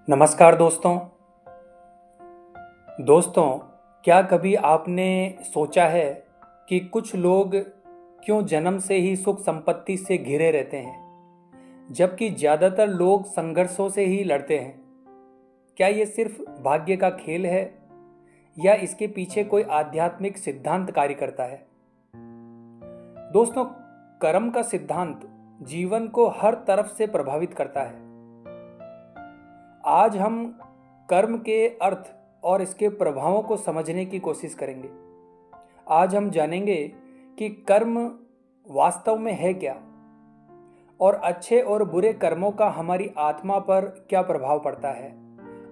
नमस्कार दोस्तों। क्या कभी आपने सोचा है कि कुछ लोग क्यों जन्म से ही सुख संपत्ति से घिरे रहते हैं, जबकि ज़्यादातर लोग संघर्षों से ही लड़ते हैं? क्या ये सिर्फ भाग्य का खेल है या इसके पीछे कोई आध्यात्मिक सिद्धांत कार्य करता है? दोस्तों, कर्म का सिद्धांत जीवन को हर तरफ से प्रभावित करता है। आज हम कर्म के अर्थ और इसके प्रभावों को समझने की कोशिश करेंगे। आज हम जानेंगे कि कर्म वास्तव में है क्या और अच्छे और बुरे कर्मों का हमारी आत्मा पर क्या प्रभाव पड़ता है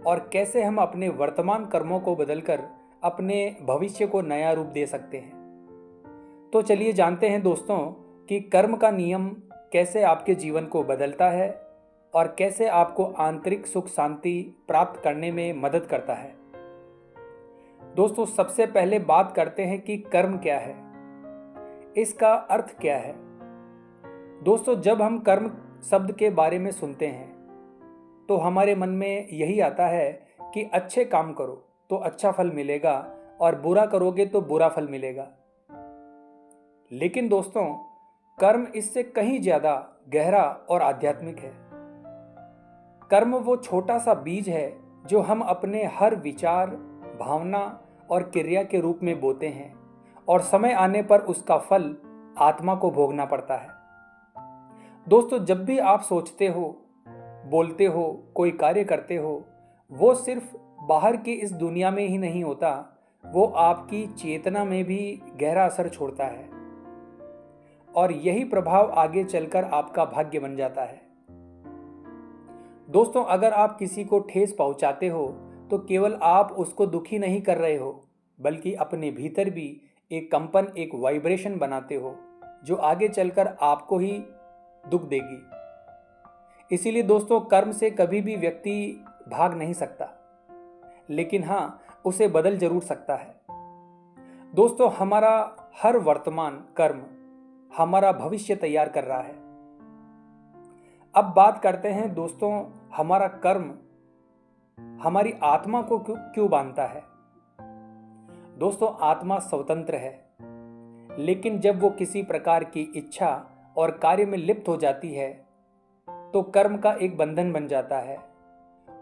और कैसे हम अपने वर्तमान कर्मों को बदलकर अपने भविष्य को नया रूप दे सकते हैं। तो चलिए जानते हैं दोस्तों कि कर्म का नियम कैसे आपके जीवन को बदलता है और कैसे आपको आंतरिक सुख शांति प्राप्त करने में मदद करता है। दोस्तों, सबसे पहले बात करते हैं कि कर्म क्या है, इसका अर्थ क्या है। दोस्तों, जब हम कर्म शब्द के बारे में सुनते हैं तो हमारे मन में यही आता है कि अच्छे काम करो तो अच्छा फल मिलेगा और बुरा करोगे तो बुरा फल मिलेगा। लेकिन दोस्तों, कर्म इससे कहीं ज्यादा गहरा और आध्यात्मिक है। कर्म वो छोटा सा बीज है जो हम अपने हर विचार, भावना और क्रिया के रूप में बोते हैं और समय आने पर उसका फल आत्मा को भोगना पड़ता है। दोस्तों, जब भी आप सोचते हो, बोलते हो, कोई कार्य करते हो, वो सिर्फ बाहर की इस दुनिया में ही नहीं होता, वो आपकी चेतना में भी गहरा असर छोड़ता है और यही प्रभाव आगे चलकर आपका भाग्य बन जाता है। दोस्तों, अगर आप किसी को ठेस पहुंचाते हो तो केवल आप उसको दुखी नहीं कर रहे हो, बल्कि अपने भीतर भी एक कंपन, एक वाइब्रेशन बनाते हो जो आगे चलकर आपको ही दुख देगी। इसीलिए दोस्तों, कर्म से कभी भी व्यक्ति भाग नहीं सकता, लेकिन हाँ, उसे बदल जरूर सकता है। दोस्तों, हमारा हर वर्तमान कर्म हमारा भविष्य तैयार कर रहा है। अब बात करते हैं दोस्तों, हमारा कर्म हमारी आत्मा को क्यों बांधता है। दोस्तों, आत्मा स्वतंत्र है, लेकिन जब वो किसी प्रकार की इच्छा और कार्य में लिप्त हो जाती है तो कर्म का एक बंधन बन जाता है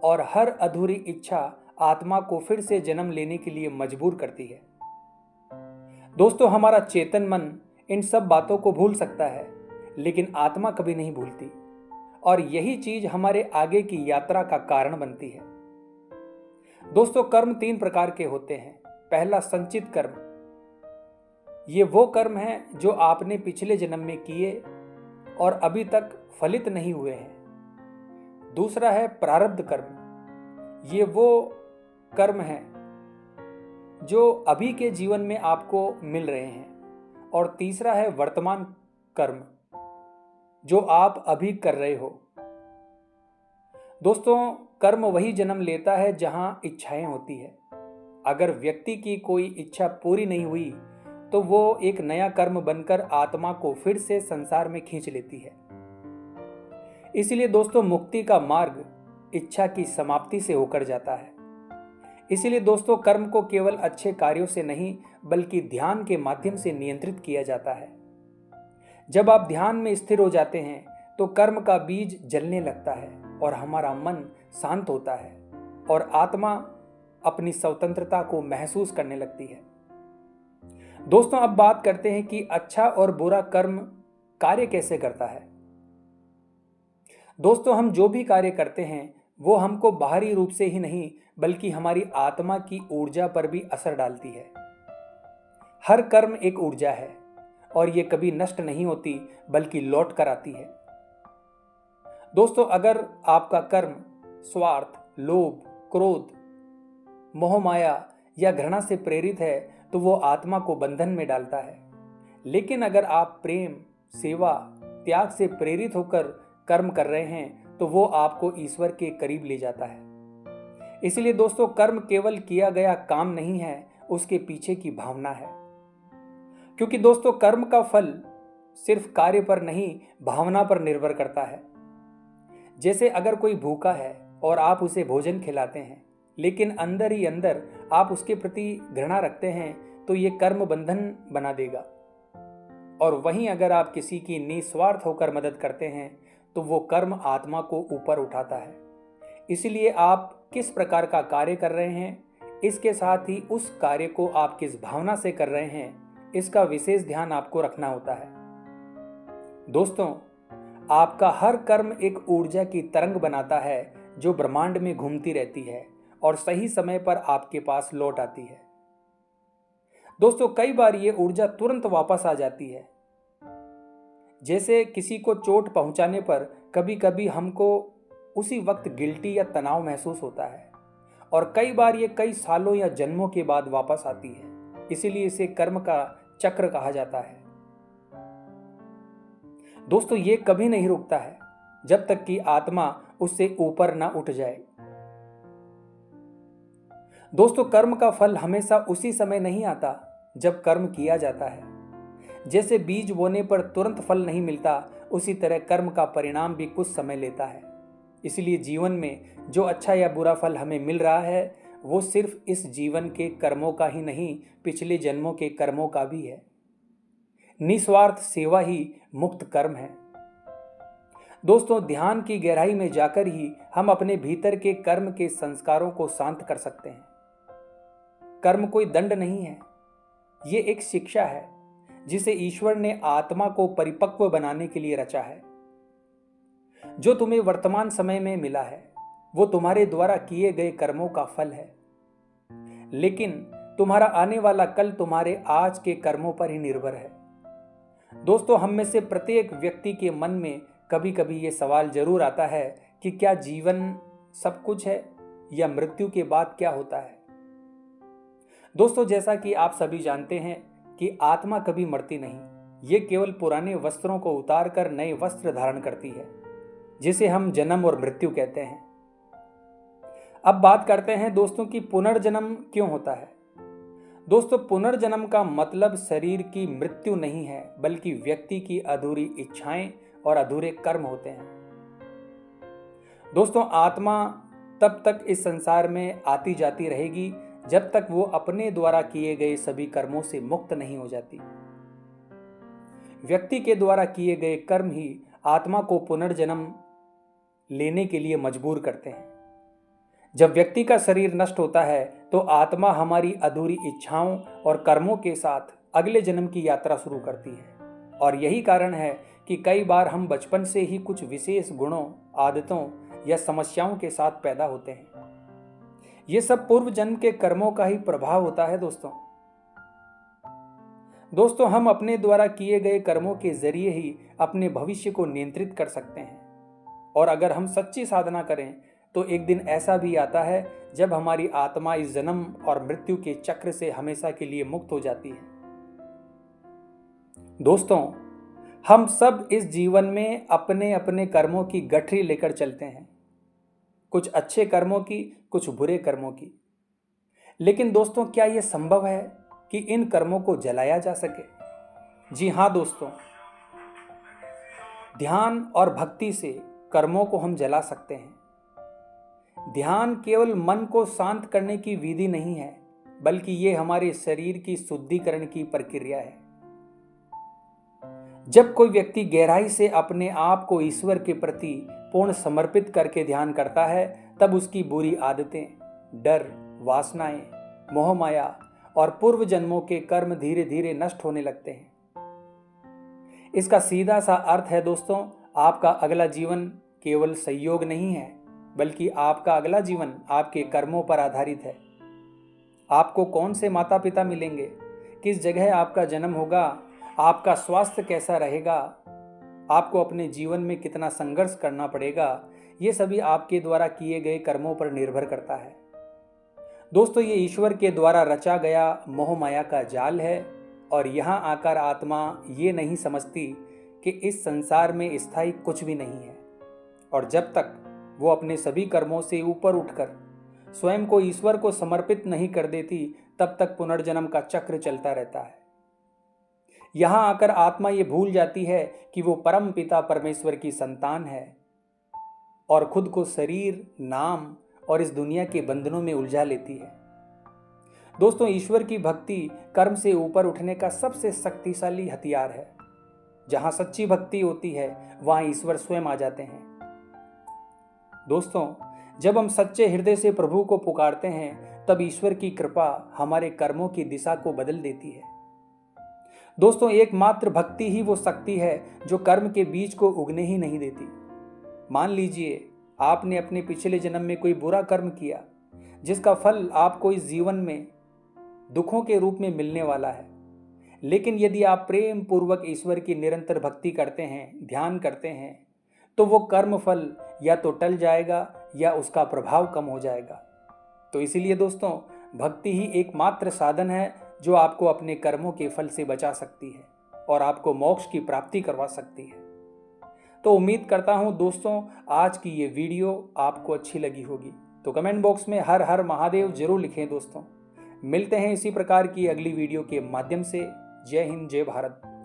और हर अधूरी इच्छा आत्मा को फिर से जन्म लेने के लिए मजबूर करती है। दोस्तों, हमारा चेतन मन इन सब बातों को भूल सकता है, लेकिन आत्मा कभी नहीं भूलती और यही चीज हमारे आगे की यात्रा का कारण बनती है। दोस्तों, कर्म 3 प्रकार के होते हैं। पहला, संचित कर्म। ये वो कर्म हैं जो आपने पिछले जन्म में किए और अभी तक फलित नहीं हुए हैं। दूसरा है प्रारब्ध कर्म। ये वो कर्म हैं जो अभी के जीवन में आपको मिल रहे हैं। और तीसरा है वर्तमान कर्म, जो आप अभी कर रहे हो। दोस्तों, कर्म वही जन्म लेता है जहां इच्छाएं होती है। अगर व्यक्ति की कोई इच्छा पूरी नहीं हुई तो वो एक नया कर्म बनकर आत्मा को फिर से संसार में खींच लेती है। इसलिए दोस्तों, मुक्ति का मार्ग इच्छा की समाप्ति से होकर जाता है। इसलिए दोस्तों, कर्म को केवल अच्छे कार्यों से नहीं बल्कि ध्यान के माध्यम से नियंत्रित किया जाता है। जब आप ध्यान में स्थिर हो जाते हैं तो कर्म का बीज जलने लगता है और हमारा मन शांत होता है और आत्मा अपनी स्वतंत्रता को महसूस करने लगती है। दोस्तों, अब बात करते हैं कि अच्छा और बुरा कर्म कार्य कैसे करता है। दोस्तों, हम जो भी कार्य करते हैं वो हमको बाहरी रूप से ही नहीं बल्कि हमारी आत्मा की ऊर्जा पर भी असर डालती है। हर कर्म एक ऊर्जा है और ये कभी नष्ट नहीं होती बल्कि लौट कर आती है। दोस्तों, अगर आपका कर्म स्वार्थ, लोभ, क्रोध, मोह माया या घृणा से प्रेरित है तो वो आत्मा को बंधन में डालता है। लेकिन अगर आप प्रेम, सेवा, त्याग से प्रेरित होकर कर्म कर रहे हैं तो वो आपको ईश्वर के करीब ले जाता है। इसलिए दोस्तों, कर्म केवल किया गया काम नहीं है, उसके पीछे की भावना है। क्योंकि दोस्तों, कर्म का फल सिर्फ कार्य पर नहीं भावना पर निर्भर करता है। जैसे अगर कोई भूखा है और आप उसे भोजन खिलाते हैं, लेकिन अंदर ही अंदर आप उसके प्रति घृणा रखते हैं, तो ये कर्म बंधन बना देगा। और वहीं अगर आप किसी की निस्वार्थ होकर मदद करते हैं तो वो कर्म आत्मा को ऊपर उठाता है। इसलिए आप किस प्रकार का कार्य कर रहे हैं, इसके साथ ही उस कार्य को आप किस भावना से कर रहे हैं, इसका विशेष ध्यान आपको रखना होता है। दोस्तों, आपका हर कर्म एक ऊर्जा की तरंग बनाता है जो ब्रह्मांड में घूमती रहती है और सही समय पर आपके पास लौट आती है। दोस्तों, कई बार ये ऊर्जा तुरंत वापस आ जाती है। जैसे किसी को चोट पहुंचाने पर कभी कभी हमको उसी वक्त गिल्टी या तनाव महसूस होता है, और कई बार ये कई सालों या जन्मों के बाद वापस आती है। इसीलिए इसे कर्म का चक्र कहा जाता है। दोस्तों, ये कभी नहीं रुकता है जब तक कि आत्मा उससे ऊपर ना उठ जाए। दोस्तों, कर्म का फल हमेशा उसी समय नहीं आता जब कर्म किया जाता है। जैसे बीज बोने पर तुरंत फल नहीं मिलता, उसी तरह कर्म का परिणाम भी कुछ समय लेता है। इसलिए जीवन में जो अच्छा या बुरा फल हमें मिल रहा है वो सिर्फ इस जीवन के कर्मों का ही नहीं, पिछले जन्मों के कर्मों का भी है। निस्वार्थ सेवा ही मुक्त कर्म है। दोस्तों, ध्यान की गहराई में जाकर ही हम अपने भीतर के कर्म के संस्कारों को शांत कर सकते हैं। कर्म कोई दंड नहीं है, ये एक शिक्षा है जिसे ईश्वर ने आत्मा को परिपक्व बनाने के लिए रचा है। जो तुम्हें वर्तमान समय में मिला है वो तुम्हारे द्वारा किए गए कर्मों का फल है, लेकिन तुम्हारा आने वाला कल तुम्हारे आज के कर्मों पर ही निर्भर है। दोस्तों, हम में से प्रत्येक व्यक्ति के मन में कभी कभी ये सवाल जरूर आता है कि क्या जीवन सब कुछ है या मृत्यु के बाद क्या होता है। दोस्तों, जैसा कि आप सभी जानते हैं कि आत्मा कभी मरती नहीं, ये केवल पुराने वस्त्रों को उतार कर नए वस्त्र धारण करती है, जिसे हम जन्म और मृत्यु कहते हैं। अब बात करते हैं दोस्तों कि पुनर्जन्म क्यों होता है। दोस्तों, पुनर्जन्म का मतलब शरीर की मृत्यु नहीं है, बल्कि व्यक्ति की अधूरी इच्छाएं और अधूरे कर्म होते हैं। दोस्तों, आत्मा तब तक इस संसार में आती जाती रहेगी जब तक वो अपने द्वारा किए गए सभी कर्मों से मुक्त नहीं हो जाती। व्यक्ति के द्वारा किए गए कर्म ही आत्मा को पुनर्जन्म लेने के लिए मजबूर करते हैं। जब व्यक्ति का शरीर नष्ट होता है तो आत्मा हमारी अधूरी इच्छाओं और कर्मों के साथ अगले जन्म की यात्रा शुरू करती है। और यही कारण है कि कई बार हम बचपन से ही कुछ विशेष गुणों, आदतों या समस्याओं के साथ पैदा होते हैं। ये सब पूर्व जन्म के कर्मों का ही प्रभाव होता है। दोस्तों, हम अपने द्वारा किए गए कर्मों के जरिए ही अपने भविष्य को नियंत्रित कर सकते हैं। और अगर हम सच्ची साधना करें तो एक दिन ऐसा भी आता है जब हमारी आत्मा इस जन्म और मृत्यु के चक्र से हमेशा के लिए मुक्त हो जाती है। दोस्तों, हम सब इस जीवन में अपने अपने कर्मों की गठरी लेकर चलते हैं, कुछ अच्छे कर्मों की, कुछ बुरे कर्मों की। लेकिन दोस्तों, क्या यह संभव है कि इन कर्मों को जलाया जा सके? जी हाँ दोस्तों, ध्यान और भक्ति से कर्मों को हम जला सकते हैं। ध्यान केवल मन को शांत करने की विधि नहीं है, बल्कि ये हमारे शरीर की शुद्धिकरण की प्रक्रिया है। जब कोई व्यक्ति गहराई से अपने आप को ईश्वर के प्रति पूर्ण समर्पित करके ध्यान करता है, तब उसकी बुरी आदतें, डर, वासनाएं, मोह माया और पूर्व जन्मों के कर्म धीरे धीरे नष्ट होने लगते हैं। इसका सीधा सा अर्थ है दोस्तों, आपका अगला जीवन केवल संयोग नहीं है, बल्कि आपका अगला जीवन आपके कर्मों पर आधारित है। आपको कौन से माता पिता मिलेंगे, किस जगह आपका जन्म होगा, आपका स्वास्थ्य कैसा रहेगा, आपको अपने जीवन में कितना संघर्ष करना पड़ेगा, ये सभी आपके द्वारा किए गए कर्मों पर निर्भर करता है। दोस्तों, ये ईश्वर के द्वारा रचा गया मोह माया का जाल है, और यहाँ आकर आत्मा ये नहीं समझती कि इस संसार में स्थायी कुछ भी नहीं है। और जब तक वो अपने सभी कर्मों से ऊपर उठकर स्वयं को ईश्वर को समर्पित नहीं कर देती, तब तक पुनर्जन्म का चक्र चलता रहता है। यहाँ आकर आत्मा ये भूल जाती है कि वो परम पिता परमेश्वर की संतान है और खुद को शरीर, नाम और इस दुनिया के बंधनों में उलझा लेती है। दोस्तों, ईश्वर की भक्ति कर्म से ऊपर उठने का सबसे शक्तिशाली हथियार है। जहां सच्ची भक्ति होती है वहां ईश्वर स्वयं आ जाते हैं। दोस्तों, जब हम सच्चे हृदय से प्रभु को पुकारते हैं तब ईश्वर की कृपा हमारे कर्मों की दिशा को बदल देती है। दोस्तों, एकमात्र भक्ति ही वो शक्ति है जो कर्म के बीज को उगने ही नहीं देती। मान लीजिए आपने अपने पिछले जन्म में कोई बुरा कर्म किया जिसका फल आपको इस जीवन में दुखों के रूप में मिलने वाला है। लेकिन यदि आप प्रेम पूर्वक ईश्वर की निरंतर भक्ति करते हैं, ध्यान करते हैं, तो वो कर्म फल या तो टल जाएगा या उसका प्रभाव कम हो जाएगा। तो इसीलिए दोस्तों, भक्ति ही एकमात्र साधन है जो आपको अपने कर्मों के फल से बचा सकती है और आपको मोक्ष की प्राप्ति करवा सकती है। तो उम्मीद करता हूं दोस्तों, आज की ये वीडियो आपको अच्छी लगी होगी। तो कमेंट बॉक्स में हर हर महादेव जरूर लिखें दोस्तों। मिलते हैं इसी प्रकार की अगली वीडियो के माध्यम से। जय हिंद, जय भारत।